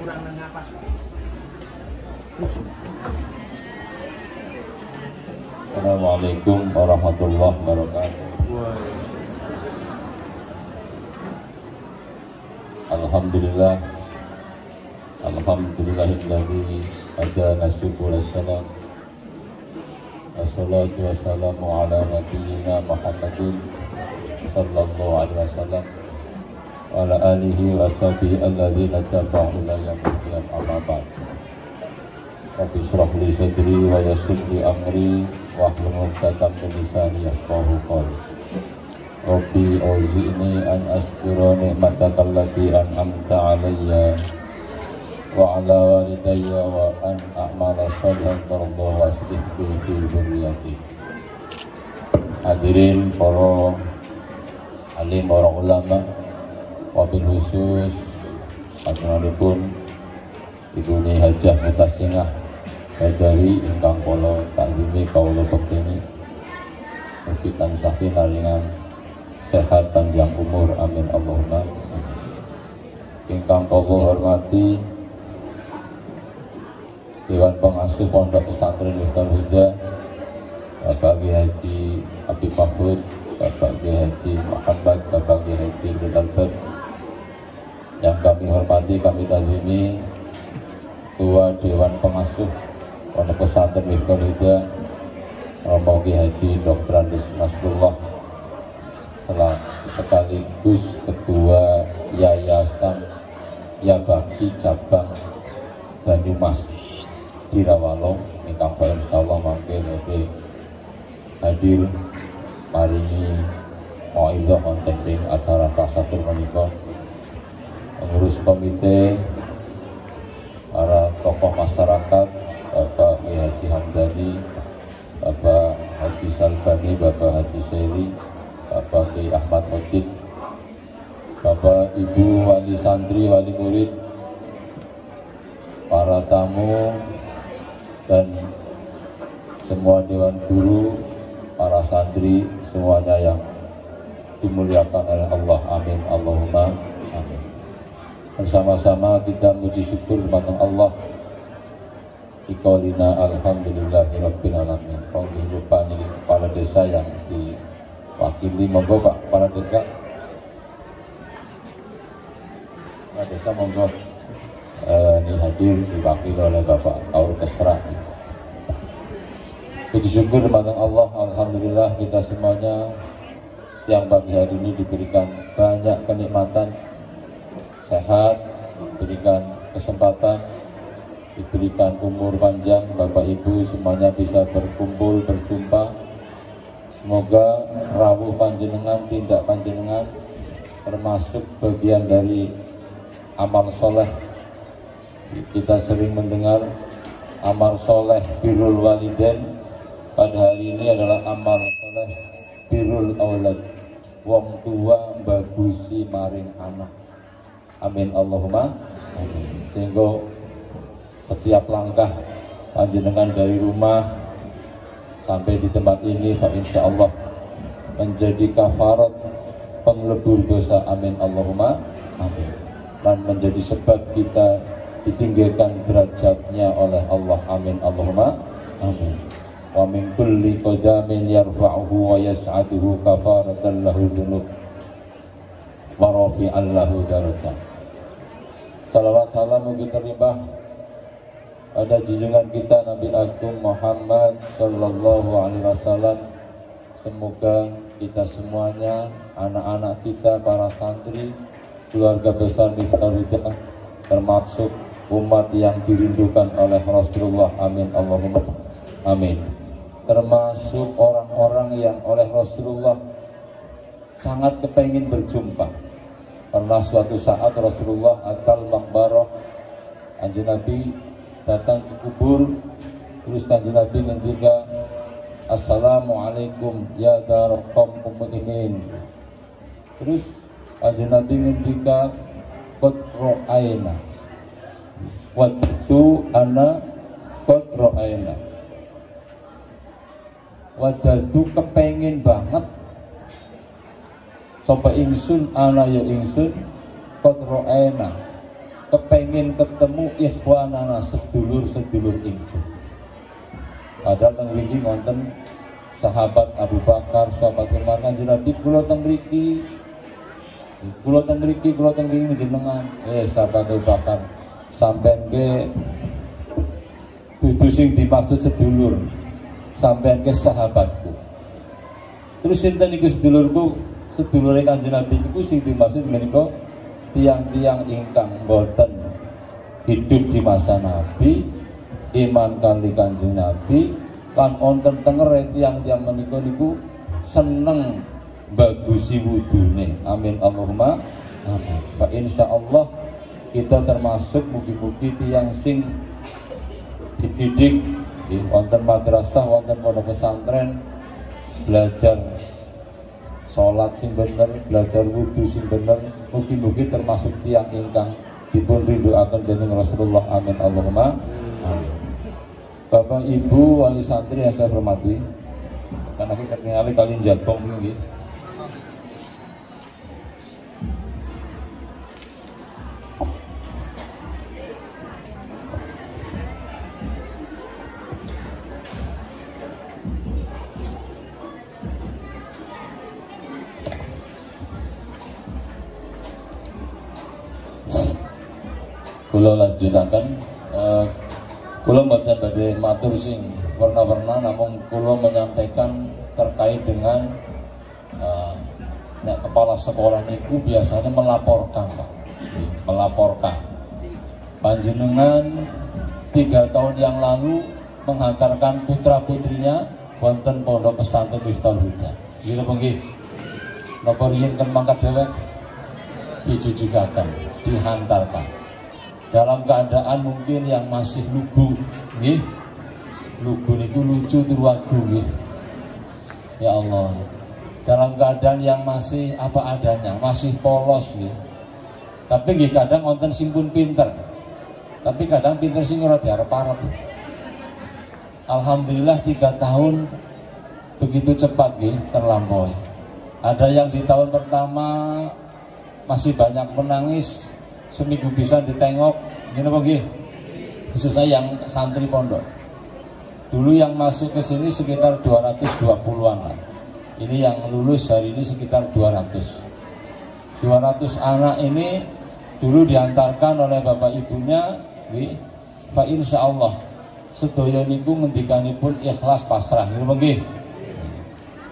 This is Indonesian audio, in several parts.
kurang nafas. Assalamualaikum warahmatullahi wabarakatuh. Alhamdulillah, alhamdulillahilladzi hadana subul salam. Wassalatu wassalamu ala nabiyyina Muhammadin sallallahu alaihi wasallam wa ala alihi wa sahbihi alladzina tabau ila yaumil qiyamah, amma ba'd. Rabbi shrah li sadri wa yassir li amri wahlul 'uqdatam min lisani yafqahu qawli. Rabbi auzi'ni an ashkura ni'mataka allati an'amta 'alayya wa 'ala walidayya wa an a'mala shalihan tardah wa aslih fi dzurriyyati. Hadirin para alim, para ulama, wabil khusus aturipun Ibu Nyai Hajah Mutasingah Badari ingkang kula takzimi kawula bekteni, mugi tansah pinaringan sehat panjang umur, amin Allahumma. Ingkang kula hormati Dewan Pengasuh Pondok Pesantren Miftaul Huda, Bapak Kiai Haji Habib Mahfud, Bapak Kiai Haji Muhammad, Bapak Kiai Haji Abdul Albert, yang kami hormati, kami takzimi Ketua Dewan Pengasuh Pondok Pesantren Miftaul Huda, Romo Kiai Haji Dr. Andes Nasrullah, sekaligus Ketua Yayasan Yabakti Cabang Banyumas di Rawalong, ingkang insyaallah mangke badhe hadir maringi mauidhah wonten ing acara tasatur menika. Pengurus komite, para tokoh masyarakat, Bapak Kiai Haji Hamdani, Bapak Haji Salbani, Bapak Haji Seri, Bapak Kiai Ahmad Khotib, Bapak Ibu wali santri, wali murid, para tamu, dan semua dewan guru, para santri, semuanya yang dimuliakan oleh Allah, amin Allahumma amin. Bersama-sama kita muji syukur kepada Allah, iqolina alhamdulillahirabbil alamin. Penghidupan ini kepala desa yang diwakili, monggo Pak kepala desa. Kepala desa monggo ini hadir diwakili oleh Bapak Kaur Kesra. Puji syukur kepada Allah, alhamdulillah kita semuanya siang pagi hari ini diberikan banyak kenikmatan, sehat, diberikan kesempatan, diberikan umur panjang, Bapak Ibu semuanya bisa berkumpul, berjumpa. Semoga rawuh panjenengan, tindak panjenengan termasuk bagian dari amal soleh. Kita sering mendengar amal soleh birrul walidain, pada hari ini adalah amal soleh birrul aulad, wong tua bagusi maring anak, amin Allahumma amin. Sehingga setiap langkah panjenengan dari rumah sampai di tempat ini, insya Allah menjadi kafarat penglebur dosa, amin Allahumma amin, dan menjadi sebab kita ditinggikan derajatnya oleh Allah, amin Allahumma amin. Wa min kulli qadamin yarfa'uhu wa yas'aduhu kafaratan lahu dzunub wa rafi'an lahu darajat. Salawat salam mugi terlimpah pada junjungan kita Nabi Agung Muhammad sallallahu alaihi wasallam. Semoga kita semuanya, anak-anak kita, para santri, keluarga besar Miftaul Huda, termasuk umat yang dirindukan oleh Rasulullah, amin Allahumma amin. Termasuk orang-orang yang oleh Rasulullah sangat kepingin berjumpa. Pernah suatu saat Rasulullah atal makbarah, Kanjeng Nabi datang ke kubur, terus Kanjeng Nabi ngendika, assalamualaikum ya dar qaum mukminin. Terus Kanjeng Nabi ngendika, qad ra'aina, waktu ana qad ra'aina, wadadu kepengen banget sapa ingsun ana ya ingsun qad ra'aina, kepengin ketemu ikhwanana sedulur-sedulur ingsun. Padahal teng mriki wonten sahabat Abu Bakar, sahabat Umar, Kanjeng Nabi kula teng mriki. Kula teng mriki jenengan. Sahabat Abu Bakar, sampean ke dudu sing dimaksud sedulur, sampean ke sahabatku. Terus sinten iku sedulurku? Sedulure Kanjeng Nabi niku sing dimaksud menika tiang-tiang ingkang boten hidup di masa Nabi, iman kali Kanjeng Nabi, lan wonten tengere tiang-tiang menika niku seneng bagusi wudune. Amin Allahumma amin. Pak insyaallah kita termasuk mugi-mugi tiang sing dididik wonten madrasah, wonten pondok pesantren, belajar sholat sing bener, belajar wudhu sing bener, mugi-mugi termasuk tiang ingkang dipun rinduaken dening Rasulullah. Amin Allahumma amin. Bapak Ibu wali santri yang saya hormati, karena kita ningali kalian jatong ini. Kula lanjutaken, kula mboten badhe matur sing warna-warna, namun kula menyampaikan terkait dengan nek kepala sekolah niku biasanya melaporkan, Pak. Melaporkan. Panjenengan 3 tahun yang lalu menghantarkan putra-putrinya wonten pondok pesantren Miftahul Huda. Nggih napa nggih? Napa riyen kan mangkat dhewek dijujugaken, dihantarkan. Dalam keadaan mungkin yang masih lugu, nggih. Lugu niku lucu turwagu nggih. Ya Allah. Dalam keadaan yang masih apa adanya, masih polos nggih. Tapi nggih kadang wonten sing pun pinter. Tapi kadang pinter sing ora diarep-arep. Alhamdulillah 3 tahun begitu cepat nggih terlampaui. Ada yang di tahun pertama masih banyak menangis, seminggu bisa ditengok, gini bagi, khususnya yang santri pondok. Dulu yang masuk ke sini sekitar 220-an lah. Ini yang lulus hari ini sekitar 200. 200 anak ini dulu diantarkan oleh bapak ibunya, fa insya Allah sedaya niku ngendikanipun ikhlas pasrah, gini bagi.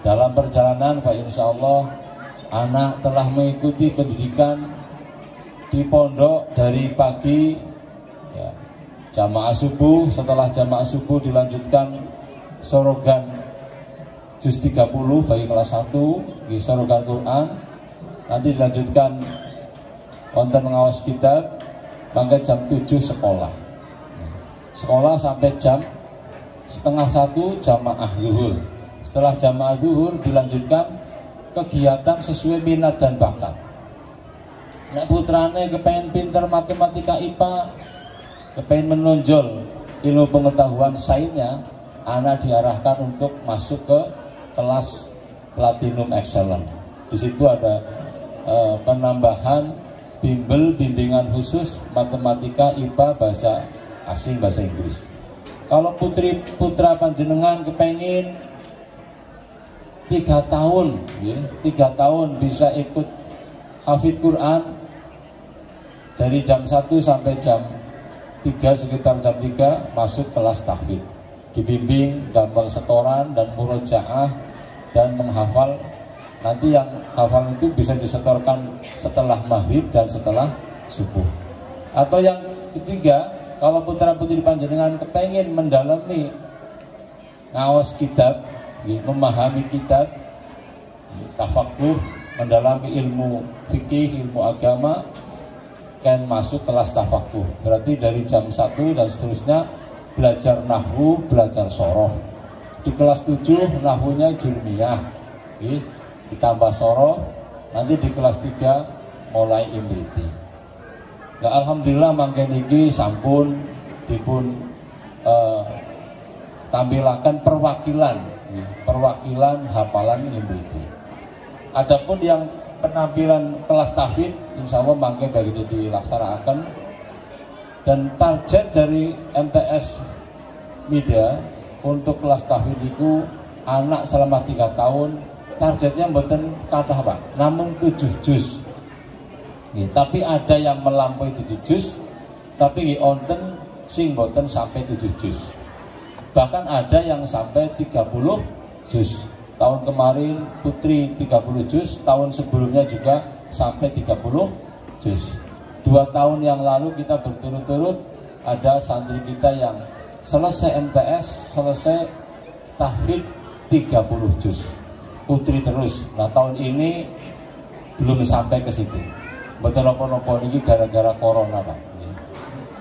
Dalam perjalanan fa insya Allah anak telah mengikuti pendidikan di pondok dari pagi ya, jamaah subuh, setelah jamaah subuh dilanjutkan sorogan juz 30 bagi kelas 1 di sorogan Quran, nanti dilanjutkan konten mengawas kitab, maka jam 7 sekolah sampai jam setengah 1 jamaah zuhur. Setelah jamaah zuhur dilanjutkan kegiatan sesuai minat dan bakat. Nek putrane kepengen pinter matematika IPA, kepengen menonjol ilmu pengetahuan sainsnya, anak diarahkan untuk masuk ke kelas Platinum Excellent. Di situ ada penambahan bimbingan khusus matematika IPA, bahasa asing, bahasa Inggris. Kalau putra panjenengan kepengen 3 tahun, ya, 3 tahun bisa ikut hafid Quran dari jam 1 sampai jam 3, sekitar jam 3 masuk kelas tahfidz, dibimbing gambar setoran dan murojaah dan menghafal. Nanti yang hafal itu bisa disetorkan setelah maghrib dan setelah subuh. Atau yang ketiga, kalau putra putri panjenengan kepengen mendalami ngawas kitab, memahami kitab, tafakuh, mendalami ilmu fikih, ilmu agama, kan masuk kelas tafakuh. Berarti dari jam 1 dan seterusnya belajar nahwu, belajar soroh. Di kelas 7 nahwunya jurmiyah, ditambah soroh. Nanti di kelas 3 mulai imriti. Nah, alhamdulillah mangken iki sampun dipun tampilaken perwakilan hafalan imriti. Adapun yang penampilan kelas tahfidz, insya Allah mangke bagi dilaksanakan Dan target dari MTS Media untuk kelas tahfidz itu anak selama 3 tahun targetnya mboten kathah Pak, namun 7 juz. Tapi ada yang melampaui 7 juz, tapi onten sing mboten sampai 7 juz. Bahkan ada yang sampai 30 juz. Tahun kemarin Putri 30 juz, tahun sebelumnya juga sampai 30 juz. 2 tahun yang lalu kita berturut-turut ada santri kita yang selesai MTS, selesai tahfidz 30 juz. Putri terus. Nah tahun ini belum sampai ke situ. Betul nopo-nopo ini gara-gara corona Pak.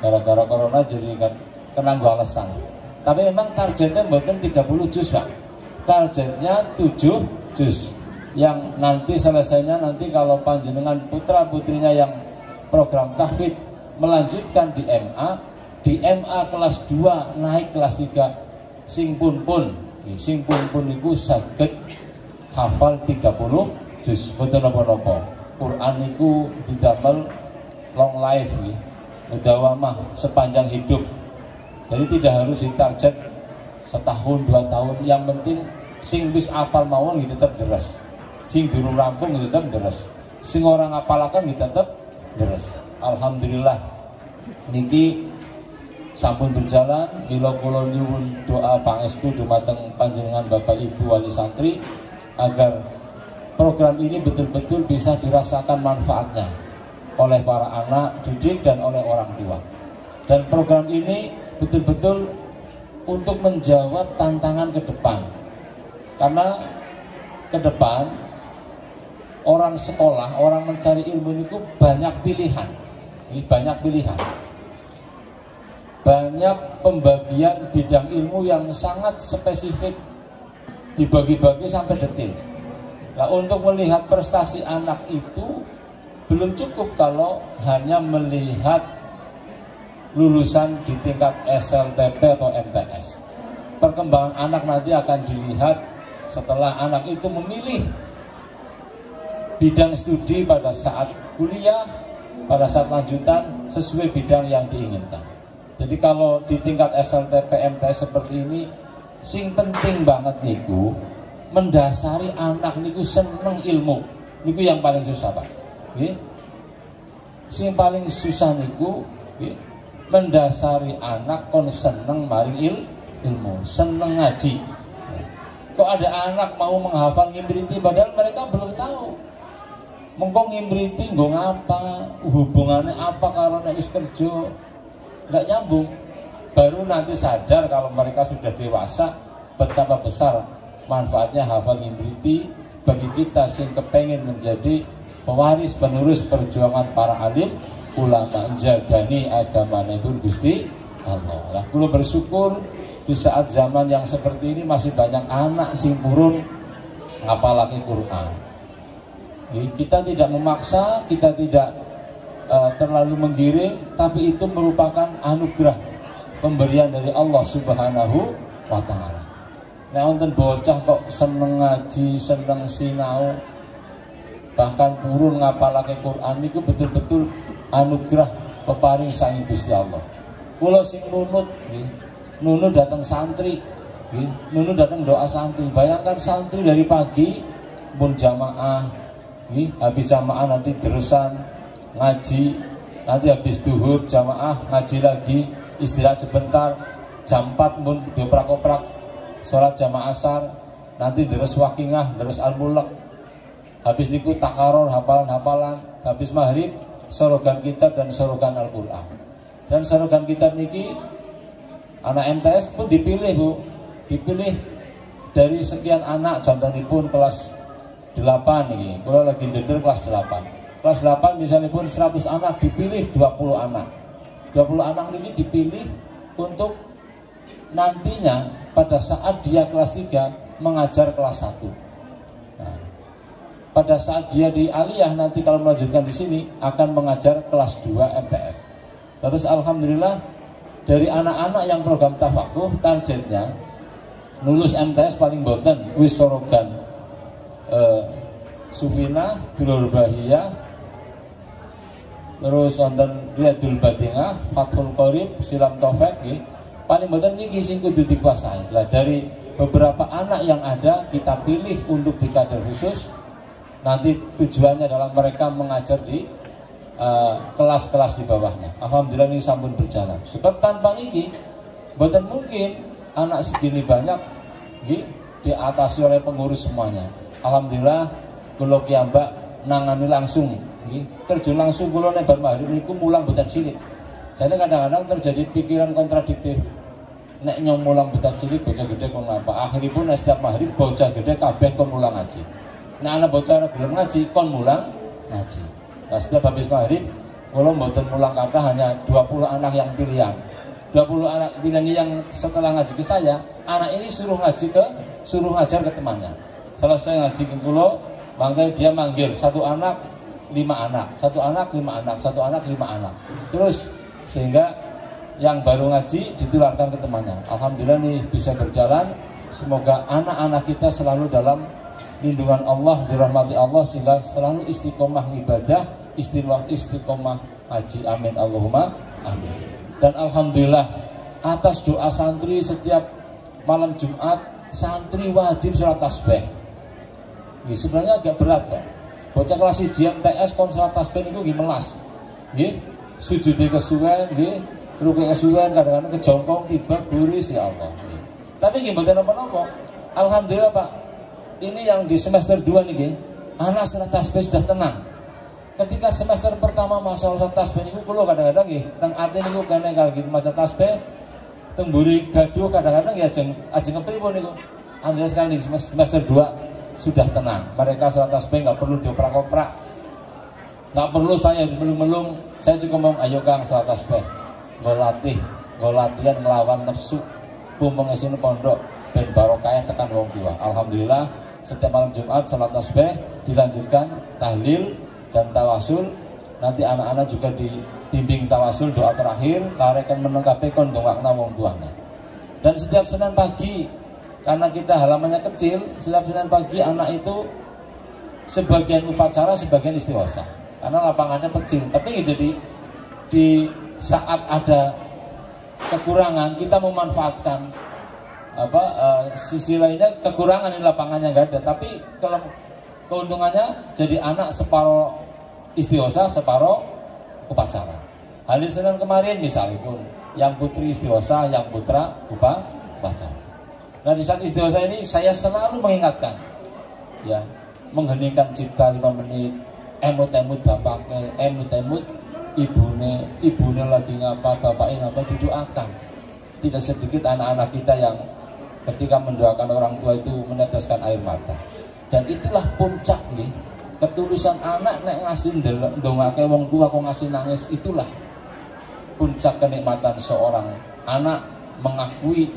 Gara-gara corona jadi kan kena alasan. Tapi memang targetnya bukan 30 juz Pak. Targetnya 7 juz. Yang nanti selesainya nanti kalau panjenengan putra putrinya yang program tahfidz melanjutkan di MA kelas 2 naik kelas 3 sing pun niku saged hafal 30 juz boten napa-napa. Quran niku didamel long life nggih. Mudawamah sepanjang hidup. Jadi tidak harus ditarget setahun 2 tahun, yang penting sing wis apal mawon gitu tetap deres. Sing durung rampung gitu tetap deres. Sing orang apalaken gitu tetap deres. Alhamdulillah niki sampun berjalan. Mila kula nyuwun doa pangestu dumateng panjenengan Bapak Ibu wali santri agar program ini betul-betul bisa dirasakan manfaatnya oleh para anak didik dan oleh orang tua. Dan program ini betul-betul untuk menjawab tantangan ke depan. Karena ke depan orang sekolah, orang mencari ilmu itu banyak pilihan. Ini banyak pilihan. Banyak pembagian bidang ilmu yang sangat spesifik, dibagi-bagi sampai detil. Nah, untuk melihat prestasi anak itu belum cukup kalau hanya melihat lulusan di tingkat SLTP atau MTS. Perkembangan anak nanti akan dilihat setelah anak itu memilih bidang studi pada saat kuliah, pada saat lanjutan sesuai bidang yang diinginkan. Jadi kalau di tingkat SLTP MTS seperti ini, sing penting banget niku mendasari anak niku seneng ilmu. Niku yang paling susah Pak. Nggih. Sing paling susah niku nggih, mendasari anak kon seneng maring ilmu, seneng ngaji. Kok ada anak mau menghafal ngimbriti padahal mereka belum tahu. Mengko ngimbriti nggo ngapa, hubungannya apa karo nek wis kerja. Enggak nyambung. Baru nanti sadar kalau mereka sudah dewasa betapa besar manfaatnya hafal ngimbriti bagi kita sing kepengen menjadi pewaris penerus perjuangan para alim ulama jagani agamane pun Gusti Allah. Lah kula bersyukur di saat zaman yang seperti ini masih banyak anak sing purun ngapalake Quran. Kita tidak memaksa, kita tidak terlalu menggiring, tapi itu merupakan anugerah pemberian dari Allah Subhanahu wa Ta'ala. Nah, wonten bocah kok seneng ngaji, seneng sinau, bahkan purun ngapalake Quran niku betul-betul anugerah peparing saking Gusti Allah. Kula sing nunut nggih, nunut datang santri nggih, nunut datang doa santri. Bayangkan santri dari pagi pun jamaah nggih, habis jamaah nanti deresan ngaji, nanti habis duhur jamaah ngaji lagi, istirahat sebentar, jam 4 pun dioprak-oprak sholat jamaah asar, nanti deres wakingah, deres al-mulak, habis niku takaror hafalan-hafalan, habis maghrib sorogan kitab dan sorogan Al-Quran. Dan sorogan kitab niki anak MTS pun dipilih Bu, dipilih dari sekian anak, contohnya pun kelas 8 nih, kalau lagi deder kelas 8. Kelas 8 misalnya pun 100 anak dipilih 20 anak. 20 anak ini dipilih untuk nantinya pada saat dia kelas 3 mengajar kelas 1. Nah, pada saat dia di aliyah nanti kalau melanjutkan di sini akan mengajar kelas 2 MTS. Terus alhamdulillah dari anak-anak yang program tafakuh targetnya lulus MTS paling boten wis sorogan Sufina, Duror Bahiyah, terus wonten Riyadul Badingah, Fathul Qorib, Silam Taufik nggih. Paling mboten niki sing kudu dikuasai. Lah dari beberapa anak yang ada kita pilih untuk di kader khusus. Nanti tujuannya adalah mereka mengajar di kelas-kelas di bawahnya. Alhamdulillah ini sampun berjalan. Sebab tanpa niki mboten mungkin anak segini banyak nggih diatasi oleh pengurus semuanya. Alhamdulillah kula kiambak nangani langsung nggih. Terjun langsung kula nek bar maghrib niku mulang bocah cilik. Jadi kadang-kadang terjadi pikiran kontradiktif. Nek nyong mulang bocah cilik, bocah gede kon apa? Akhiripun setiap maghrib bocah gede kabeh kon mulang ngaji. Nek ana bocah gelem ngaji kon mulang ngaji. Nah, setiap habis maghrib kula mboten mulang kathah, hanya 20 anak yang pilihan. 20 anak pilihan yang setelah ngaji ke saya, anak ini suruh ngajar ke temannya. Selesai ngaji ke kula, mangke dia manggil satu anak 5 anak, satu anak 5 anak, satu anak 5 anak. Terus sehingga yang baru ngaji ditularkan ke temannya. Alhamdulillah nih bisa berjalan. Semoga anak-anak kita selalu dalam lindungan Allah, dirahmati Allah, sehingga selalu istiqomah ibadah, istiqomah haji. Amin Allahumma amin. Dan alhamdulillah atas doa santri setiap malam Jumat, santri wajib sholat tasbih. Ini sebenarnya agak berat, Pak. Bocah kelas 1 MTS kon sholat tasbih niku nggih melas. Nggih, sujud kesuwen nggih, ruku kesuwen, kadang-kadang kejongkong tiba guris ya Allah. Nggih. Tapi nggih mboten napa-napa. Alhamdulillah, Pak. Ini yang di semester 2 nih, anak sholat tasbih sudah tenang. Ketika semester pertama masalah tasbih niku kula kadang-kadang nggih teng ati niku kene kalau gitu maca tasbih teng mburi gaduh kadang-kadang ya ajeng kepripun niku. Alhamdulillah sekarang di semester 2 sudah tenang. Mereka sholat tasbih nggak perlu dioprak-oprak. Nggak perlu saya melung-melung. Saya juga ngomong ayo Kang sholat tasbih. Nggo latihan ngelawan nafsu. Pumpung esine pondok ben barokah tekan wong tua. Alhamdulillah setiap malam Jumat sholat tasbih dilanjutkan tahlil dan tawasul. Nanti anak-anak juga dibimbing tawasul doa terakhir larekan menengkape kon dongakna wong tuanya. Dan setiap Senin pagi karena kita halamannya kecil, setiap Senin pagi anak itu sebagian upacara, sebagian istighosa karena lapangannya kecil. Tapi jadi di saat ada kekurangan kita memanfaatkan sisi lainnya. Kekurangan di lapangannya nggak ada, tapi kalau keuntungannya jadi anak separuh istighosa, separuh upacara. Hari Senin kemarin misalnya pun yang putri istighosa, yang putra upacara. Nah di saat istighosa ini saya selalu mengingatkan, ya mengheningkan cipta 5 menit, emut-emut bapaknya, emut-emut ibune lagi ngapa, bapaknya ngapa, didoakan. Tidak sedikit anak-anak kita yang ketika mendoakan orang tua itu meneteskan air mata. Dan itulah puncak nih, ketulusan anak nek ngasih ndongake wong tua kok ngasih nangis, itulah puncak kenikmatan seorang anak mengakui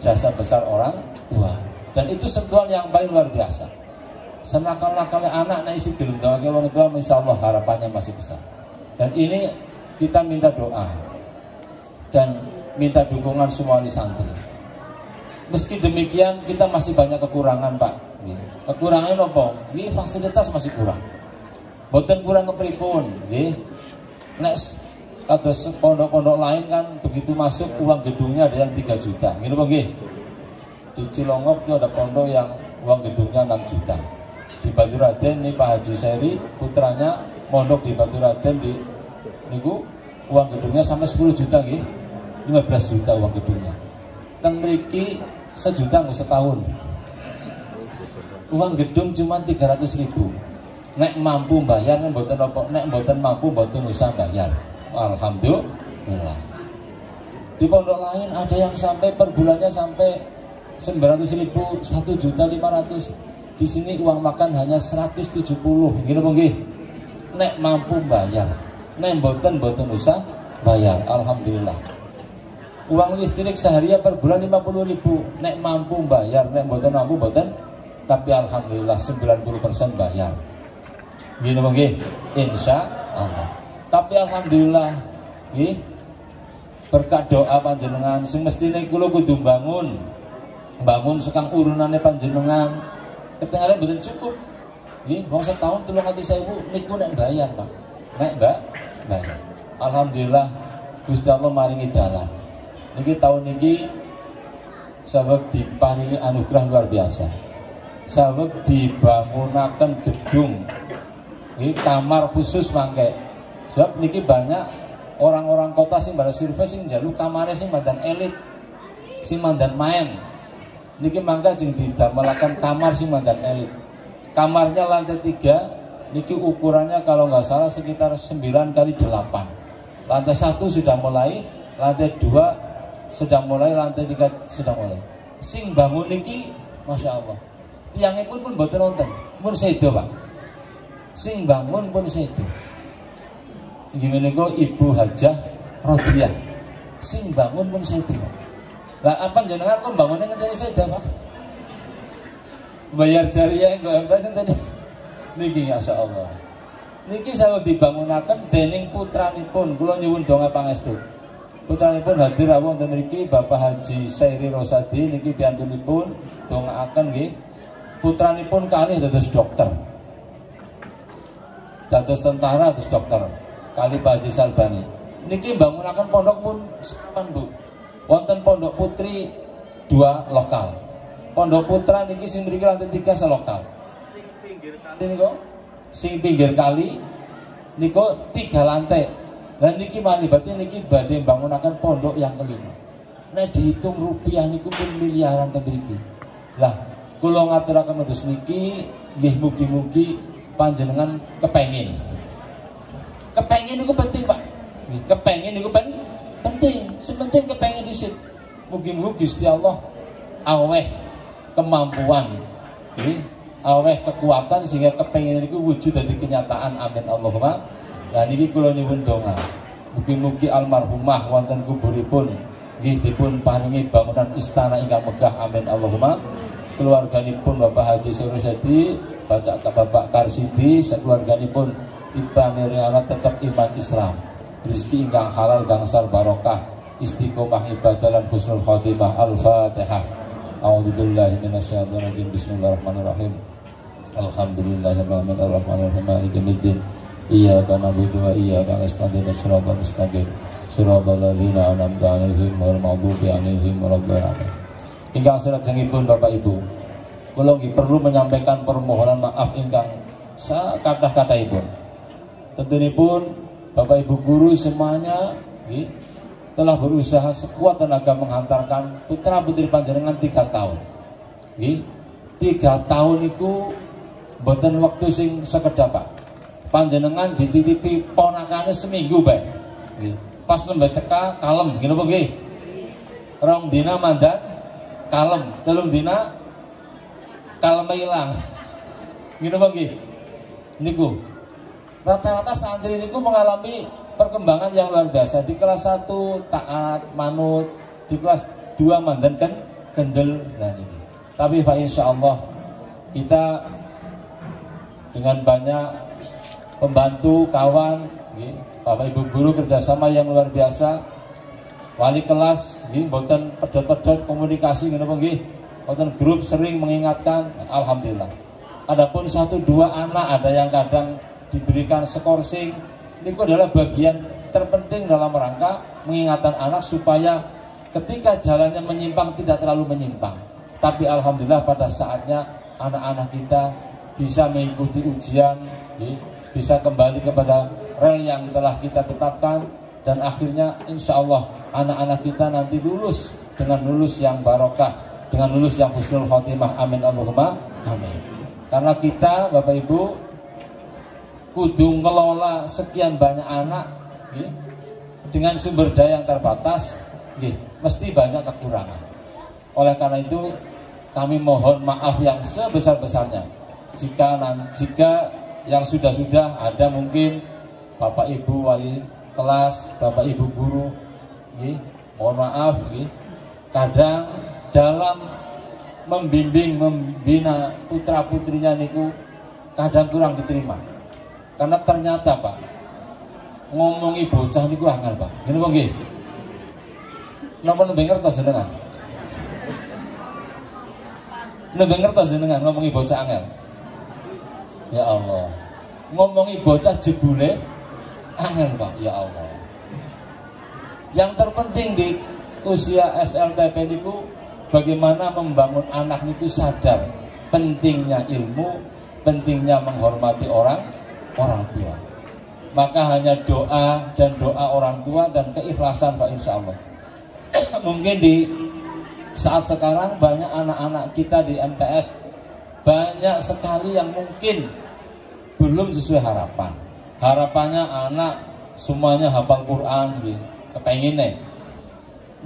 jasa besar orang tua. Dan itu sentuhan yang paling luar biasa. Senakal-nakalnya anak nek isi gelem ndongake wong tua, insyaallah harapannya masih besar. Dan ini kita minta doa dan minta dukungan semua di santri. Meski demikian kita masih banyak kekurangan, Pak. Kekurangan apa? Nggih, fasilitas masih kurang. Boten kurang kepripun, nggih. Nek kados pondok-pondok lain kan begitu masuk uang gedungnya ada yang 3 juta. Ngene apa nggih? Di Cilongok itu ada pondok yang uang gedungnya 6 juta. Di Baturaden ini Pak Haji Seri putranya mondok di Baturaden di niku uang gedungnya sampai 10 juta nggih. 15 juta uang gedungnya. Teng mriki 1 juta nggak setahun. Uang gedung cuma 300.000. Nek mampu bayar, nek mboten apa, nek mboten mampu mboten usah bayar. Alhamdulillah. Di pondok lain ada yang sampai per bulannya sampai 900.000, 1.500.000. Di sini uang makan hanya 170. Gini nggih. Nek mampu bayar, nek mboten usah bayar. Alhamdulillah. Uang listrik seharian per bulan 50.000. Nek mampu bayar, nek mboten mampu mboten. Tapi alhamdulillah 90% bayar. Gini nggih, insya Allah. Tapi alhamdulillah, nggih, berkat doa panjenengan, semestinya kula kudu bangun sekang urunane panjenengan. Ketinggalan betul cukup. Nggih, wong setahun 300.000 niku nek bayar, Pak. nek Mbak. Alhamdulillah Gusti Allah maringi dalan. Niki tahun niki sabab diparingi anugerah luar biasa. Sabab dibangunaken gedung. Ini kamar khusus mangke. Sebab niki banyak orang-orang kota sing pada survei sing njaluk kamare sing mandan elit, sing mandan main. Niki mangga jeng didamelaken kamar sing mandan elit. Kamarnya lantai 3, niki ukurannya kalau nggak salah sekitar 9 kali 8. Lantai 1 sudah mulai, lantai 2 sudah mulai, lantai 3 sudah mulai. Sing bangun niki, masya Allah. Tiangnya pun boten nonton, pun sedo Pak. Sing bangun pun sedo. Gimana kok Ibu Hajah Rodiah. Sing bangun pun sedo Pak. Lah apa jenengan kok bangunnya ngenteni sedo Pak? Bayar jariah enggak embas tadi. Niki masya Allah. Niki selalu dibangunaken dening putranipun, kula nyuwun donga pangestu. Putranipun hadir rawuh wonten mriki Bapak Haji Sairi Rosadi niki piyantunipun dongaaken nggih. Putranipun kalih dados dokter. Dados tentara dados dokter. Kali Pak Haji Salbani. Niki bangunaken pondok pun sapan Bu. Wonten pondok putri 2 lokal. Pondok putra niki sing mriki lantai 3 selokal. Sing pinggir kali niku sing pinggir kali niku 3 lantai. Dan niki malibate niki badhe bangunaken pondok yang kelima. Nah dihitung rupiah niku pun miliaran ten mriki. Lah kula ngaturaken kados niki nggih mugi-mugi panjenengan kepengin. Kepengin niku penting Pak. Nggih, kepengin niku penting. Sementing kepengin dhisik. Mugi-mugi Gusti Allah aweh kemampuan. Nggih. Aweh kekuatan sehingga kepengen itu wujud dari kenyataan. Amin Allahumma. Lah niki kula nyuwun donga. Mugi-mugi almarhumah wonten kuburipun nggih dipun paringi bangunan istana ingkang megah. Amin Allahumma. Keluarganipun Bapak Haji Surusadi, Bapak Karsidi, sekeluarganipun tiba niriana tetap iman Islam. Rezeki ingkang halal gangsal barokah, istiqomah ibadah lan husnul khotimah. Al-Fatihah. A'udzubillahi minasyaitonir rajim. Bismillahirrahmanirrahim. Alhamdulillahirrahmanirrahim. Ar-Rahmanirrahim. Maliki yaumiddin. Iyyaka na'budu wa iyyaka nasta'in. Shiratal mustaqim. Shiratal ladzina an'amta 'alaihim ghairil maghdubi alaihim waladdallin. Ingkang salajengipun Bapak Ibu, kula nggih perlu menyampaikan permohonan maaf ingkang sakathah-kathahipun. Tentunipun Bapak Ibu guru semuanya nggih telah berusaha sekuat tenaga menghantarkan putra putri panjenengan 3 tahun. Nggih. 3 tahun niku mboten wektu sing sekedap Pak. Panjenengan dititipi ponakane seminggu bae. Nggih. Pas nembe teka kalem, ngene apa nggih? 2 dina mandan kalem, 3 dina kalem ilang. Ngene apa nggih? Niku. Rata-rata santri niku mengalami perkembangan yang luar biasa. Di kelas 1 taat, manut, di kelas 2 mandan kan kendel dan ini. Tapi fa insyaallah kita dengan banyak pembantu, kawan, Bapak Ibu guru kerjasama yang luar biasa, wali kelas, mboten pedot-pedot komunikasi, mboten grup sering mengingatkan, alhamdulillah. Adapun 1-2 anak ada yang kadang diberikan skorsing, ini adalah bagian terpenting dalam rangka mengingatkan anak supaya ketika jalannya menyimpang tidak terlalu menyimpang. Tapi alhamdulillah pada saatnya anak-anak kita bisa mengikuti ujian, bisa kembali kepada rel yang telah kita tetapkan, dan akhirnya insya Allah anak-anak kita nanti lulus dengan lulus yang barokah, dengan lulus yang husnul khotimah. Amin Allahumma amin. Karena kita Bapak Ibu kudu ngelola sekian banyak anak dengan sumber daya yang terbatas, mesti banyak kekurangan. Oleh karena itu kami mohon maaf yang sebesar-besarnya jika yang sudah ada mungkin Bapak Ibu wali kelas, Bapak Ibu guru, mohon maaf, kadang dalam membimbing, membina putra putrinya niku kadang kurang diterima. Karena ternyata Pak, ngomongi bocah niku angel Pak. Gini Pak nggih. Napa nembe ngertos jenengan? Nembe ngertos jenengan ngomongi bocah angel. Ya Allah. Ngomongi bocah jebule Angel Pak, ya Allah. Yang terpenting di usia SLTP niku bagaimana membangun anak niku sadar pentingnya ilmu, pentingnya menghormati orang tua. Maka hanya doa dan doa orang tua dan keikhlasan Pak, insya Allah. Mungkin di saat sekarang banyak anak-anak kita di MTS banyak sekali yang mungkin belum sesuai harapan. Harapannya anak semuanya hafal Quran gitu. Kepenginnya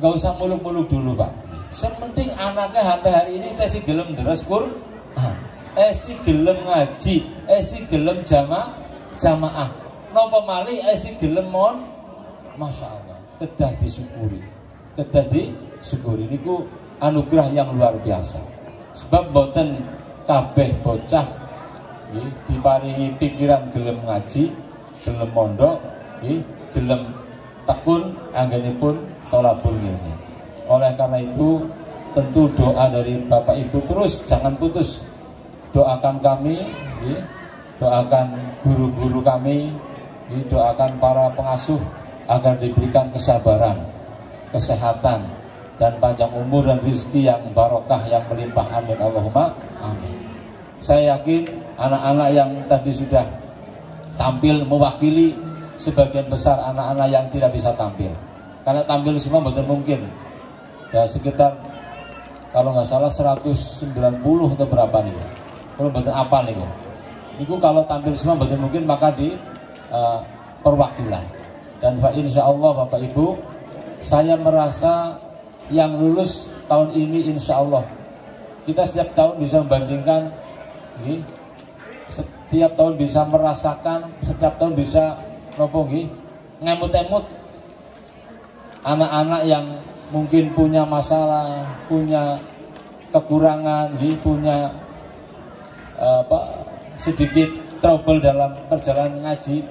nggak usah muluk-muluk dulu Pak. Sementing anaknya sampai hari ini si gelem deres Quran, si gelem ngaji, si gelem jamaah. Napa malih si gelem mon, masya Allah, kedah disyukuri, niku anugerah yang luar biasa. Sebab boten kabeh bocah diparingi pikiran gelem ngaji, gelem mondok, gelem tekun anggenipun tolabul ilmi. Oleh karena itu tentu doa dari Bapak Ibu terus jangan putus. Doakan kami, doakan guru-guru kami, doakan para pengasuh agar diberikan kesabaran, kesehatan, dan panjang umur dan rezeki yang barokah yang melimpah. Amin Allahumma amin. Saya yakin anak-anak yang tadi sudah tampil mewakili sebagian besar anak-anak yang tidak bisa tampil. Karena tampil semua betul mungkin. Ya sekitar kalau nggak salah 190 atau berapa nih. Kalau betul apa nih. Itu kalau tampil semua betul mungkin maka di perwakilan. Dan insya Allah Bapak Ibu, saya merasa yang lulus tahun ini insya Allah kita setiap tahun bisa membandingkan, setiap tahun bisa merasakan, setiap tahun bisa ngemut-emut anak-anak yang mungkin punya masalah, punya kekurangan, punya sedikit trouble dalam perjalanan ngaji.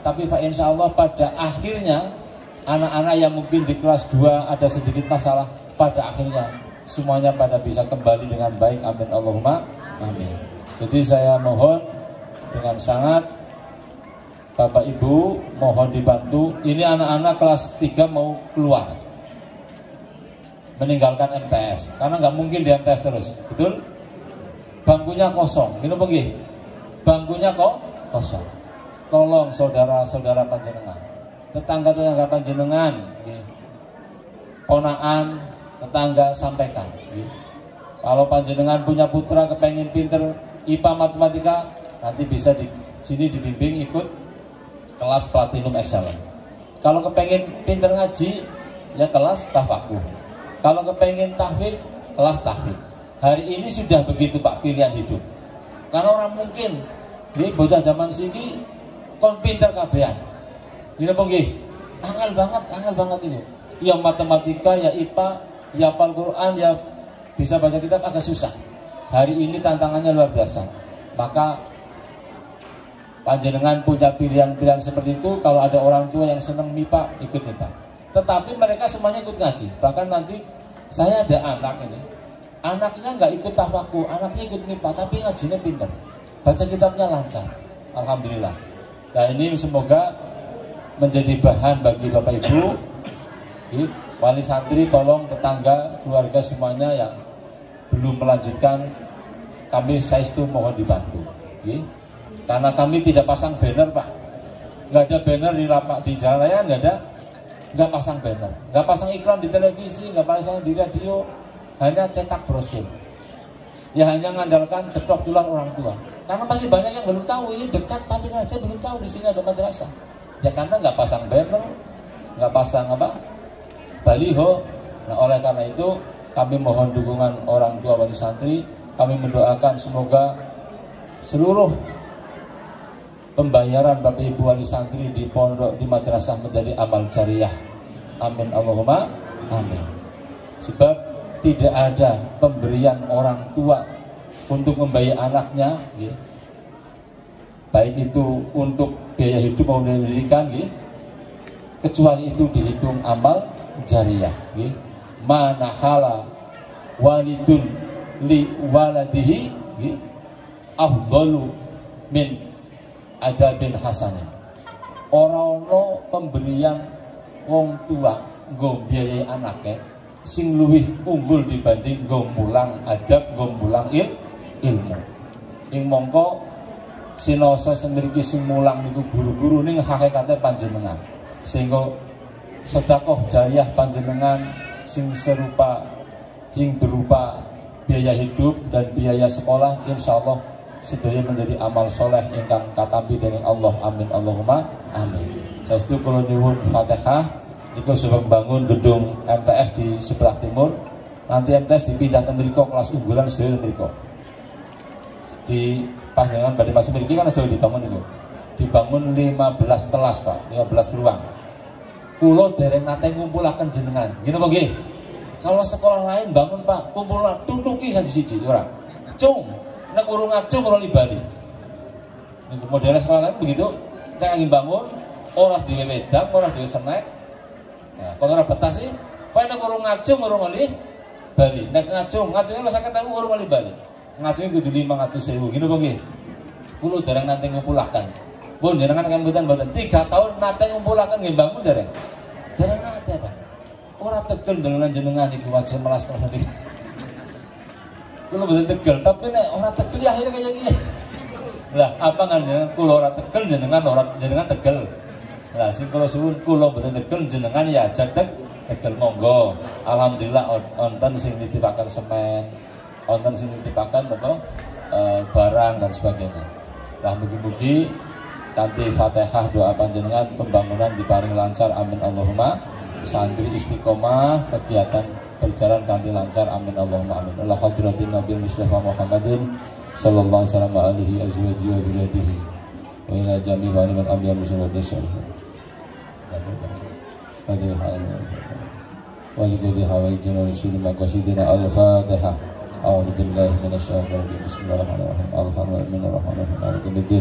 Tapi insya Allah pada akhirnya anak-anak yang mungkin di kelas 2 ada sedikit masalah, pada akhirnya semuanya pada bisa kembali dengan baik. Amin Allahumma amin. Jadi saya mohon dengan sangat Bapak Ibu mohon dibantu. Ini anak-anak kelas 3 mau keluar meninggalkan MTS karena nggak mungkin di MTS terus, betul? Bangkunya kosong, gitu begini. Bangkunya kok kosong. Tolong saudara-saudara panjenengan, tetangga-tetangga panjenengan, ponaan, tetangga sampaikan. Kalau panjenengan punya putra kepengen pinter IPA matematika, nanti bisa di sini dibimbing ikut kelas Platinum Excellent. Kalau kepengen pinter ngaji, ya kelas tafakuh. Kalau kepengen tahfidz, kelas tahfidz. Hari ini sudah begitu Pak pilihan hidup. Karena orang mungkin di bocah zaman sini kon pinter kabehan. Ini apa nggih? Angel banget itu. Ya matematika, ya IPA, ya hafal Quran, ya bisa baca kitab agak susah. Hari ini tantangannya luar biasa. Maka panjenengan punya pilihan-pilihan seperti itu. Kalau ada orang tua yang senang MIPA, ikut MIPA. Tetapi mereka semuanya ikut ngaji. Bahkan nanti saya ada anak ini, anaknya nggak ikut tafakuh, anaknya ikut MIPA, tapi ngajinya pintar, baca kitabnya lancar. Alhamdulillah. Nah ini semoga menjadi bahan bagi Bapak Ibu, wali santri, tolong tetangga, keluarga semuanya yang belum melanjutkan, kami saestu mohon dibantu. Karena kami tidak pasang banner Pak, nggak ada banner di jalan raya, nggak pasang banner, nggak pasang iklan di televisi, nggak pasang di radio, hanya cetak brosur. Ya hanya mengandalkan getok tular orang tua. Karena masih banyak yang belum tahu, ini dekat Pating aja belum tahu di sini ada madrasah. Ya karena nggak pasang banner, nggak pasang baliho. Nah oleh karena itu kami mohon dukungan orang tua wali santri. Kami mendoakan semoga seluruh pembayaran Bapak Ibu wali santri di pondok di madrasah menjadi amal jariah. Amin Allahumma amin. Sebab tidak ada pemberian orang tua untuk membayar anaknya, baik itu untuk biaya hidup maupun pendidikan, kecuali itu dihitung amal jariah. Mana hala walidun li waladihi afdalu min adabin hasanin. ora ana pemberian wong tua nggo biayai anake sing luwih unggul dibanding nggo mulang adab, nggo mulang ilmu. Ing mongko sinoso semriki sing mulang niku guru-guru ning hakikate panjenengan. Sehingga sedekah jariyah panjenengan sing berupa biaya hidup dan biaya sekolah, insyaallah sedaya menjadi amal soleh ingkang katampi dening Allah. Amin Allahumma amin. Saestu kula nyuwun Fatihah niku sebab bangun gedung MTS di sebelah timur. Nanti MTS dipindah ke mriko kelas unggulan sedaya mriko. Di pas dengan badhe masuk mriki kan sudah dibangun niku. Dibangun 15 kelas, Pak, 15 ruang. Kula dereng nate ngumpulaken jenengan. Ngene apa nggih? Kalau sekolah lain bangun, Pak, kumpulan tutuki siji-siji ora. Cung, nek urung ngacung ora libali. Niku model sekolah lain begitu. Nek ingin bangun ora dhewe wedang, ora dhewe senek. Nah, kalau ora betah sih, Pak nek urung ngacung ora ngali bali. Nek ngacungnya lho 50.000 urung ngali bali. Ngacungnya kudu 500.000. Ngene apa nggih? Kula dereng nate ngumpulaken. Pun jenengan kan mboten 3 tahun nate ngumpulaken nggih bangun dereng. Dereng nate, Pak. Ora tegel jenengan iku wajah melas-melas iki. Kula mboten tegel, tapi nek ora tegel ya akhirnya kaya iki. Lah, apa kan jenengan kula ora tegel jenengan tegel. Lah sing kula suwun kula mboten tegel jenengan ya aja tegel monggo. Alhamdulillah wonten sing nitipaken semen, wonten sing nitipaken apa barang dan sebagainya. Lah mugi-mugi kanthi Fatihah doa panjenengan pembangunan diparing lancar, amin Allahumma. Santri istiqomah, kegiatan berjalan kanthi lancar, amin Allahumma amin. Allah hadratin Nabi Mustafa Muhammadin sallallahu alaihi azwaji wa dzurriyyatihi wa ila jami'i wa liman ambiya muslimin syarihin. Wa lillahi hawaijin wa lillahi maqasidina al-Fatihah. A'udzu billahi minasyaitonir rajim. Bismillahirrahmanirrahim. Alhamdulillahirrahmanirrahim. Maliki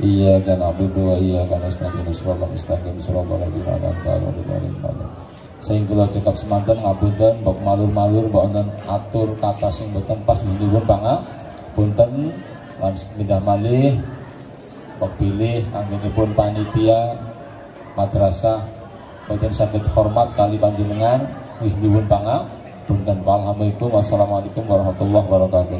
iyyaka na'budu wa iyyaka nasta'in. Shiratal mustaqim shiratal ladzina an'amta 'alaihim. Sing kula cekap semanten ngapunten mbok malur-malur mbok wonten atur kata sing mboten pas nyuwun pangapunten lan pindah malih mbok pilih anggenipun panitia madrasah boten saged hormat kali panjenengan nyuwun pangapunten. Wassalamualaikum warahmatullahi wabarakatuh.